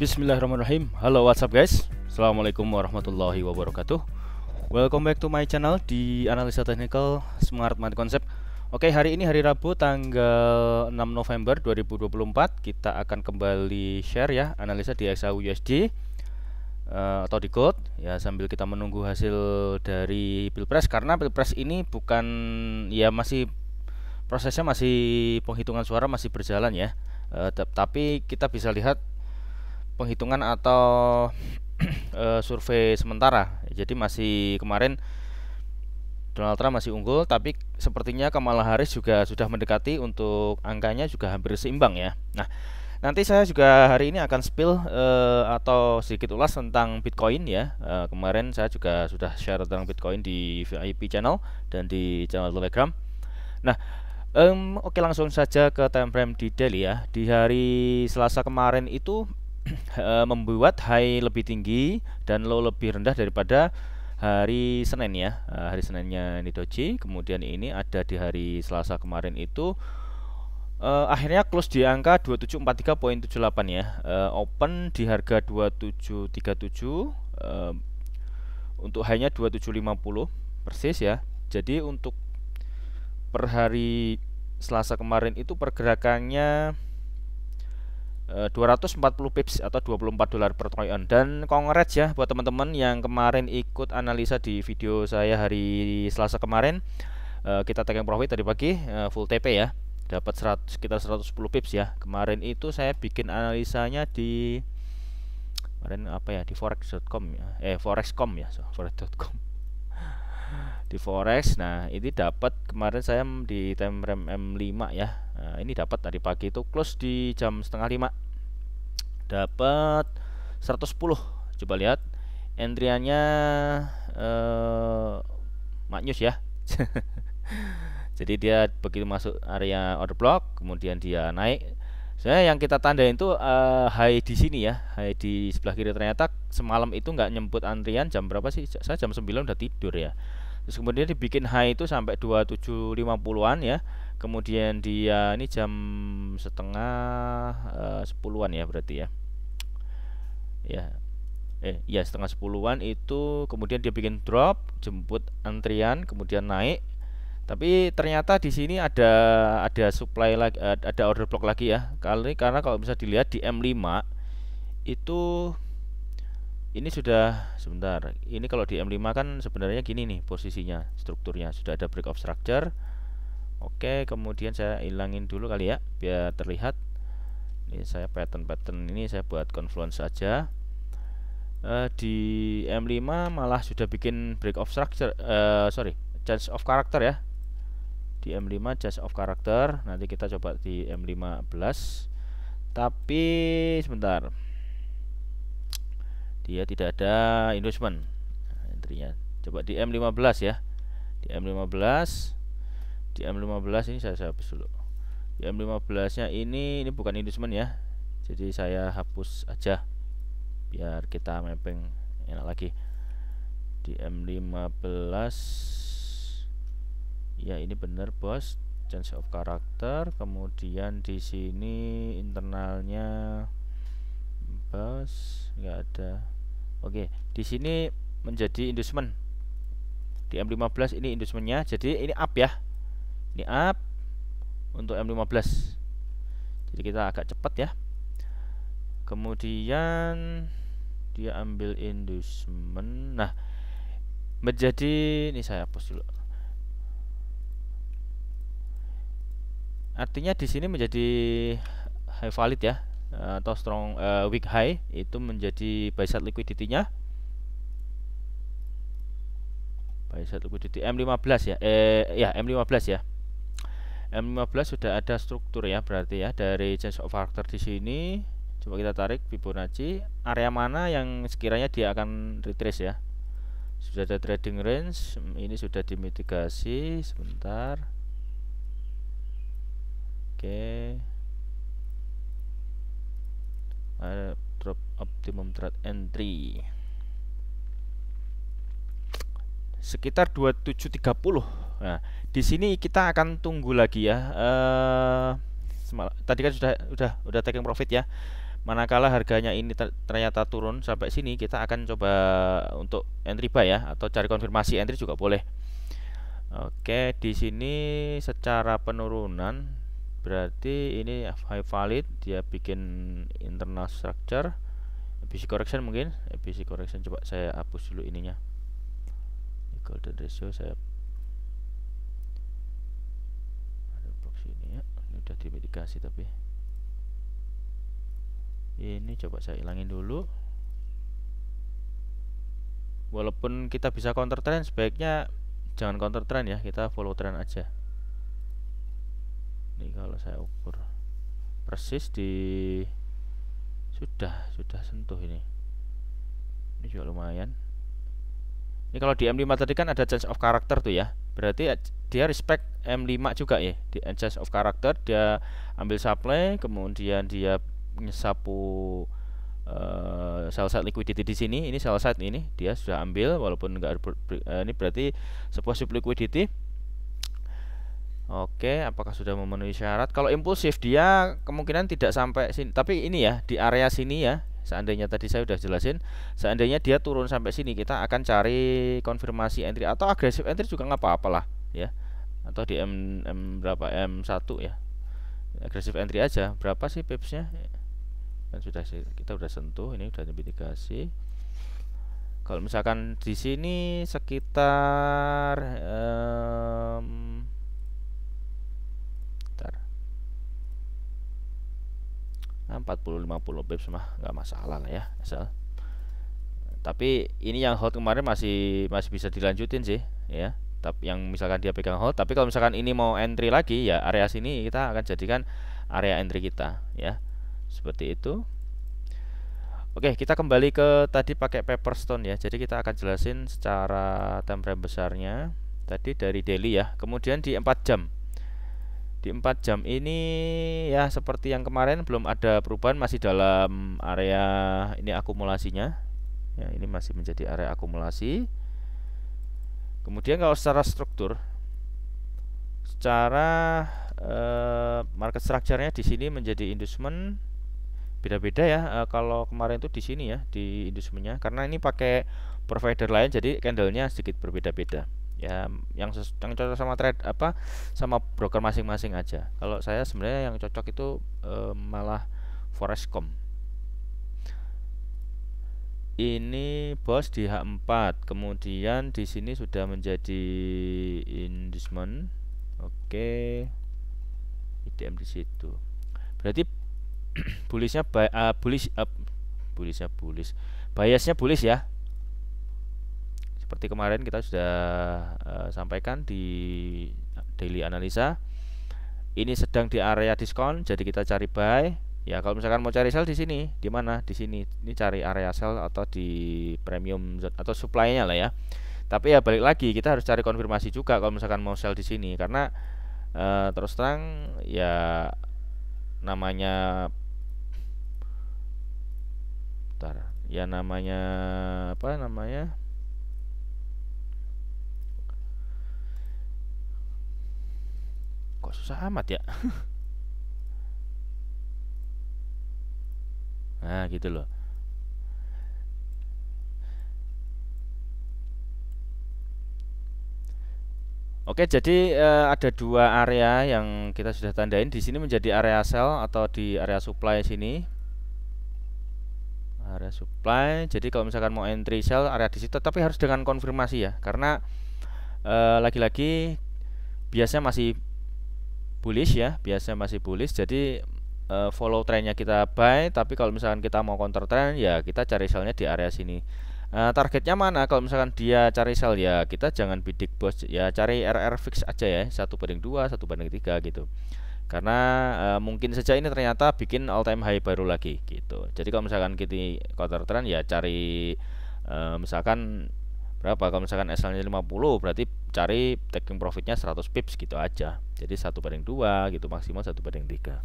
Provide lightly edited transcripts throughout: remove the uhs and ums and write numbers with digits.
Bismillahirrahmanirrahim. Halo, what's up guys? Assalamualaikum warahmatullahi wabarakatuh. Welcome back to my channel di Analisa Teknikal Smart Market Concept. Oke, hari ini hari Rabu tanggal 6 November 2024. Kita akan kembali share ya analisa di XAUUSD atau di gold ya, sambil kita menunggu hasil dari Pilpres, karena Pilpres ini bukan ya, masih prosesnya, masih penghitungan suara masih berjalan ya. Tapi kita bisa lihat penghitungan atau survei sementara. Jadi masih kemarin Donald Trump masih unggul, tapi sepertinya Kamala Harris juga sudah mendekati, untuk angkanya juga hampir seimbang ya. Nah, nanti saya juga hari ini akan spill atau sedikit ulas tentang Bitcoin ya. Kemarin saya juga sudah share tentang Bitcoin di VIP channel dan di channel Telegram. Nah, oke, langsung saja ke time frame di daily ya. Di hari Selasa kemarin itu membuat high lebih tinggi dan low lebih rendah daripada hari Senin ya. Hari Seninnya ini doji, kemudian ini ada di hari Selasa kemarin itu akhirnya close di angka 2743.78 ya. Open di harga 2737, untuk high-nya 2750 persis ya. Jadi untuk per hari Selasa kemarin itu pergerakannya 240 pips atau 24 dolar per troy-ounce. Dan congrats ya buat teman-teman yang kemarin ikut analisa di video saya hari Selasa kemarin. Kita taking profit tadi pagi, full TP ya, dapat sekitar 110 pips ya. Kemarin itu saya bikin analisanya di kemarin apa ya, di forex.com ya, forex.com ya, forex.com di forex. Nah, ini dapat kemarin saya di time frame M5 ya. Nah, ini dapat tadi pagi itu close di jam setengah 5, dapat 110. Coba lihat entriannya, maknyus ya. Jadi dia begitu masuk area order block, kemudian dia naik. Sebenarnya yang kita tandain itu high di sini ya, high di sebelah kiri. Ternyata semalam itu nggak nyebut antrian. Jam berapa sih? Saya jam 9 udah tidur ya. Terus kemudian dibikin high itu sampai 2750-an ya. Kemudian dia ini jam setengah 10-an ya berarti ya. Ya setengah 10-an itu kemudian dia bikin drop, jemput antrian, kemudian naik. Tapi ternyata di sini ada supply lagi, ada order block lagi ya. Karena kalau bisa dilihat di M5 itu ini sudah, sebentar, ini kalau di M5 kan sebenarnya gini nih posisinya, strukturnya sudah ada break of structure. Oke, kemudian saya hilangin dulu kali ya biar terlihat. Ini saya pattern ini saya buat confluence saja. Di M5 malah sudah bikin break of structure, change of character ya. Di M5 change of character. Nanti kita coba di M15. Tapi sebentar, dia tidak ada inducement entry-nya. Coba di M15 ya. Di M15 ini saya hapus dulu. Di M15 nya ini bukan inducement ya. Jadi saya hapus aja biar kita mapping enak lagi. Di M15 ya, ini bener bos, change of character. Kemudian di sini internalnya bos nggak ada. Oke, di sini menjadi inducement. Di M15 ini inducementnya, jadi ini up ya. Ini up untuk M15. Jadi kita agak cepat ya. Kemudian dia ambil inducement. Nah, menjadi, ini saya hapus dulu. Artinya di sini menjadi high valid ya, atau strong weak high, itu menjadi buy side liquidity-nya. Buy side liquidity M15 ya. M15 ya. M15 sudah ada struktur ya, berarti ya, dari change of character di sini. Coba kita tarik Fibonacci, area mana yang sekiranya dia akan retrace ya. Sudah ada trading range, ini sudah dimitigasi. Sebentar. Oke. drop optimum trade entry sekitar 2730. Nah, di sini kita akan tunggu lagi ya. Tadi kan sudah taking profit ya. Manakala harganya ini ternyata turun sampai sini, kita akan coba untuk entry buy ya, atau cari konfirmasi entry juga boleh. Oke, di sini secara penurunan berarti ini high valid, dia bikin internal structure, ABC correction mungkin, ABC correction coba saya hapus dulu ininya. Golden ratio saya ada box ini ya, ini udah dimitigasi tapi ini coba saya hilangin dulu. Walaupun kita bisa counter trend, sebaiknya jangan counter trend ya, kita follow trend aja. Ini kalau saya ukur persis di sudah sentuh ini juga lumayan. Ini kalau di M5 tadi kan ada change of character tuh ya, berarti dia respect M5 juga ya. Di change of character dia ambil supply, kemudian dia nyesapu sell side liquidity di sini. Ini sell side ini dia sudah ambil walaupun enggak ini berarti sebuah sub liquidity. Oke, apakah sudah memenuhi syarat? Kalau impulsif dia kemungkinan tidak sampai sini, tapi ini ya di area sini ya. Seandainya tadi saya sudah jelasin, seandainya dia turun sampai sini, kita akan cari konfirmasi entry atau agresif entry juga nggak apa-apa lah ya. Atau di M berapa, M1 ya, agresif entry aja. Berapa sih pipsnya? Kan kita udah sentuh, ini udah mitigasi. Kalau misalkan di sini sekitar 40-50 pips mah nggak masalah lah ya, asal. Tapi ini yang hold kemarin masih bisa dilanjutin sih ya. Tapi yang misalkan dia pegang hold, tapi kalau misalkan ini mau entry lagi ya, area sini kita akan jadikan area entry kita ya. Seperti itu. Oke, kita kembali ke tadi pakai paper stone ya. Jadi kita akan jelasin secara time frame besarnya. Tadi dari daily ya. Kemudian di 4 jam. Di 4 jam ini ya seperti yang kemarin belum ada perubahan, masih dalam area ini akumulasinya. Ya, ini masih menjadi area akumulasi. Kemudian kalau secara struktur, secara market structure-nya di sini menjadi inducement beda-beda ya. Kalau kemarin itu di sini ya di inducement-nya, karena ini pakai provider lain jadi candle-nya sedikit berbeda-beda. Ya, yang cocok sama trade sama broker masing-masing aja. Kalau saya sebenarnya yang cocok itu malah Forescom. Ini bos di H4, kemudian di sini sudah menjadi inducement. Oke. IDM di situ. Berarti bullishnya biasnya bullish ya. Seperti kemarin kita sudah sampaikan di daily analisa, ini sedang di area diskon, jadi kita cari buy. Ya, kalau misalkan mau cari sell di sini, di mana? Di sini. Ini cari area sell atau di premium zone atau supply-nya lah ya. Tapi ya balik lagi, kita harus cari konfirmasi juga kalau misalkan mau sell di sini, karena terus terang ya namanya apa namanya? Kok susah amat ya. Nah gitu loh. Oke, jadi ada dua area yang kita sudah tandain. Di sini menjadi area sell atau di area supply sini. Area supply. Jadi kalau misalkan mau entry sell area di situ, tapi harus dengan konfirmasi ya, karena lagi-lagi biasanya masih bullish ya, jadi follow trendnya kita buy, tapi kalau misalkan kita mau counter trend ya kita cari sellnya di area sini. Targetnya mana? Kalau misalkan dia cari sell ya kita jangan bidik bos ya, cari RR fix aja ya, 1/2, 1/3 gitu, karena mungkin saja ini ternyata bikin all time high baru lagi gitu. Jadi kalau misalkan kita counter trend ya cari misalkan berapa, kalau misalkan SL-nya 50 berarti cari taking profitnya 100 pips gitu aja, jadi 1/2 gitu, maksimal 1/3.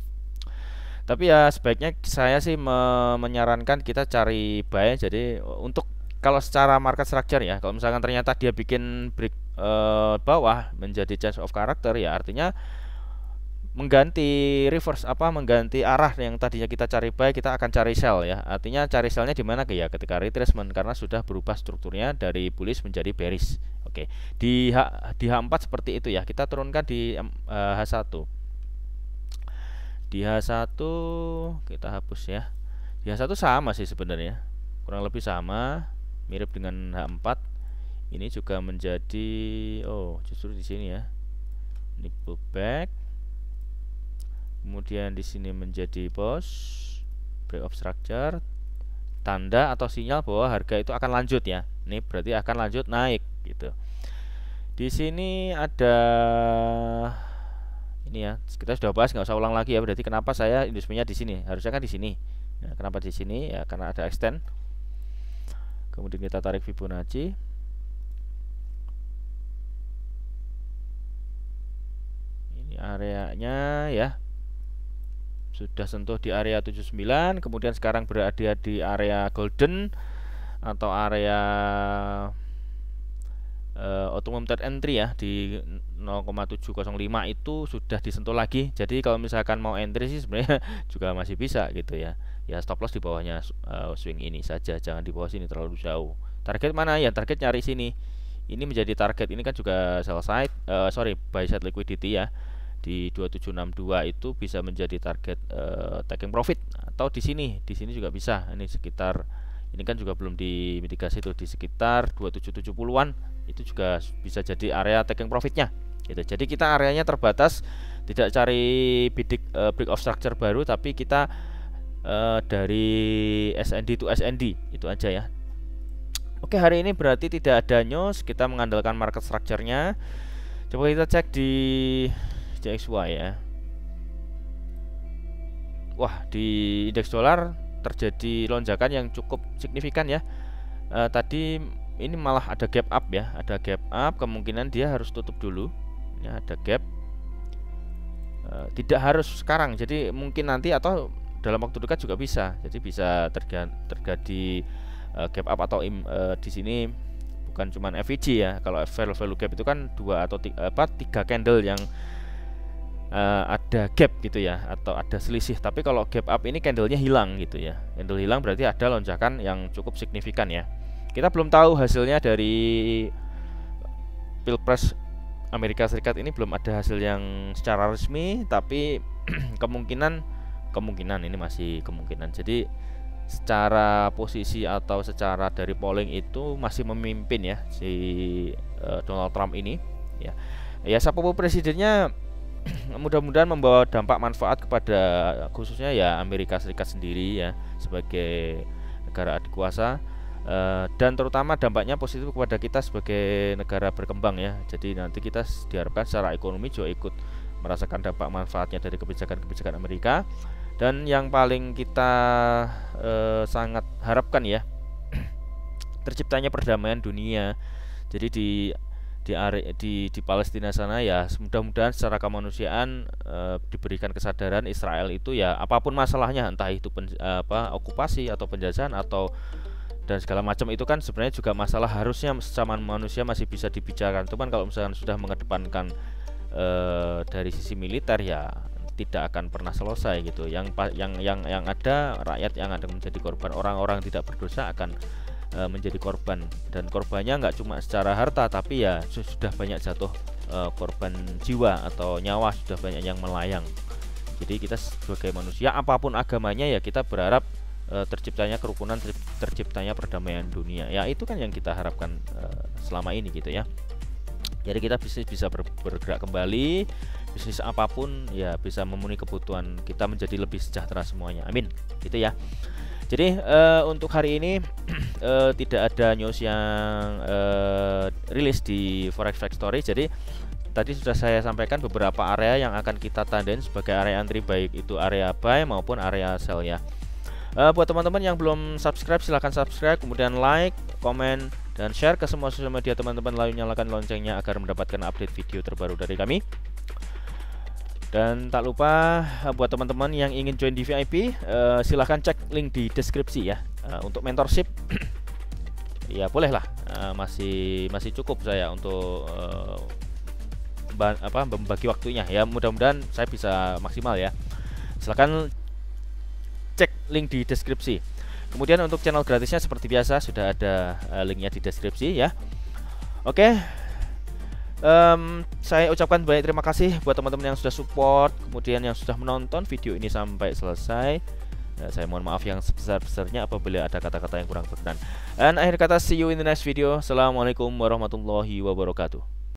Tapi ya sebaiknya saya sih menyarankan kita cari buy. Jadi untuk kalau secara market structure ya, kalau misalkan ternyata dia bikin break bawah menjadi change of character, ya artinya mengganti reverse mengganti arah yang tadinya kita cari buy, kita akan cari sell ya. Artinya cari sellnya di mana ya, ketika retracement, karena sudah berubah strukturnya dari bullish menjadi bearish. Oke. Di H4 seperti itu ya. Kita turunkan di H1. Di H1 kita hapus ya. Di H1 sama sih sebenarnya. Kurang lebih sama, mirip dengan H4. Ini juga menjadi justru di sini ya. Ini pullback. Kemudian di sini menjadi break of structure, tanda atau sinyal bahwa harga itu akan lanjut ya. Ini berarti akan lanjut naik gitu. Di sini ada ini ya, kita sudah bahas, nggak usah ulang lagi ya. Berarti kenapa saya industrinya di sini? Harusnya kan di sini. Ya, kenapa di sini? Ya karena ada extend. Kemudian kita tarik Fibonacci. Ini areanya ya. Sudah sentuh di area 79, kemudian sekarang berada di area golden atau area automated entry ya, di 0,705 itu sudah disentuh lagi. Jadi kalau misalkan mau entry sih sebenarnya juga masih bisa gitu ya. Ya stop loss di bawahnya swing ini saja, jangan di bawah sini terlalu jauh. Target mana ya? Target nyari sini. Ini menjadi target, ini kan juga sell side, buy side liquidity ya. Di 2762 itu bisa menjadi target taking profit, atau di sini juga bisa. Ini sekitar, ini kan juga belum dimitigasi tuh, di sekitar 2770-an itu juga bisa jadi area taking profitnya gitu. Jadi kita areanya terbatas, tidak cari break of structure baru, tapi kita dari SND to SND itu aja ya. Oke, hari ini berarti tidak ada news, kita mengandalkan market structure-nya. Coba kita cek di JXY ya. Wah, di indeks dolar terjadi lonjakan yang cukup signifikan ya. Tadi ini malah ada gap up ya, ada gap up, kemungkinan dia harus tutup dulu. Ya, ada gap. Tidak harus sekarang, jadi mungkin nanti atau dalam waktu dekat juga bisa. Jadi bisa terjadi gap up atau di sini bukan cuma FVG ya. Kalau value gap itu kan 2 atau 3 candle yang ada gap gitu ya, atau ada selisih. Tapi kalau gap up ini candlenya hilang gitu ya. Candle hilang berarti ada lonjakan yang cukup signifikan ya. Kita belum tahu hasilnya dari Pilpres Amerika Serikat ini, belum ada hasil yang secara resmi, tapi kemungkinan ini masih kemungkinan. Jadi secara posisi atau secara dari polling itu masih memimpin ya si Donald Trump ini ya. Ya, siapapun presidennya mudah-mudahan membawa dampak manfaat kepada khususnya ya Amerika Serikat sendiri ya, sebagai negara adikuasa, dan terutama dampaknya positif kepada kita sebagai negara berkembang ya. Jadi nanti kita diharapkan secara ekonomi juga ikut merasakan dampak manfaatnya dari kebijakan-kebijakan Amerika. Dan yang paling kita sangat harapkan ya, terciptanya perdamaian dunia. Jadi di Palestina sana ya, mudah-mudahan secara kemanusiaan diberikan kesadaran Israel itu ya, apapun masalahnya, entah itu okupasi atau penjajahan atau dan segala macam, itu kan sebenarnya juga masalah harusnya sesama manusia masih bisa dibicarakan. Cuman kalau misalkan sudah mengedepankan dari sisi militer ya tidak akan pernah selesai gitu. Yang ada rakyat yang ada menjadi korban, orang-orang tidak berdosa akan menjadi korban, dan korbannya nggak cuma secara harta, tapi ya sudah banyak jatuh korban jiwa atau nyawa, sudah banyak yang melayang. Jadi kita sebagai manusia apapun agamanya ya, kita berharap terciptanya kerukunan, terciptanya perdamaian dunia. Ya itu kan yang kita harapkan selama ini gitu ya. Jadi kita bisa bergerak kembali, bisnis apapun ya bisa memenuhi kebutuhan kita, menjadi lebih sejahtera semuanya. Amin. Gitu ya. Jadi untuk hari ini tidak ada news yang rilis di Forex Factory. Jadi tadi sudah saya sampaikan beberapa area yang akan kita tandain sebagai area entry, baik itu area buy maupun area sell ya. Buat teman-teman yang belum subscribe, silahkan subscribe, kemudian like, komen, dan share ke semua sosial media teman-teman, lalu nyalakan loncengnya agar mendapatkan update video terbaru dari kami. Dan tak lupa buat teman-teman yang ingin join di VIP, silahkan cek link di deskripsi ya. Untuk mentorship ya bolehlah, masih cukup saya untuk membagi waktunya ya. Mudah-mudahan saya bisa maksimal ya. Silahkan cek link di deskripsi. Kemudian untuk channel gratisnya seperti biasa sudah ada linknya di deskripsi ya. Oke, saya ucapkan banyak terima kasih buat teman-teman yang sudah support, kemudian yang sudah menonton video ini sampai selesai. Saya mohon maaf yang sebesar-besarnya apabila ada kata-kata yang kurang berkenan. Dan akhir kata, see you in the next video. Assalamualaikum warahmatullahi wabarakatuh.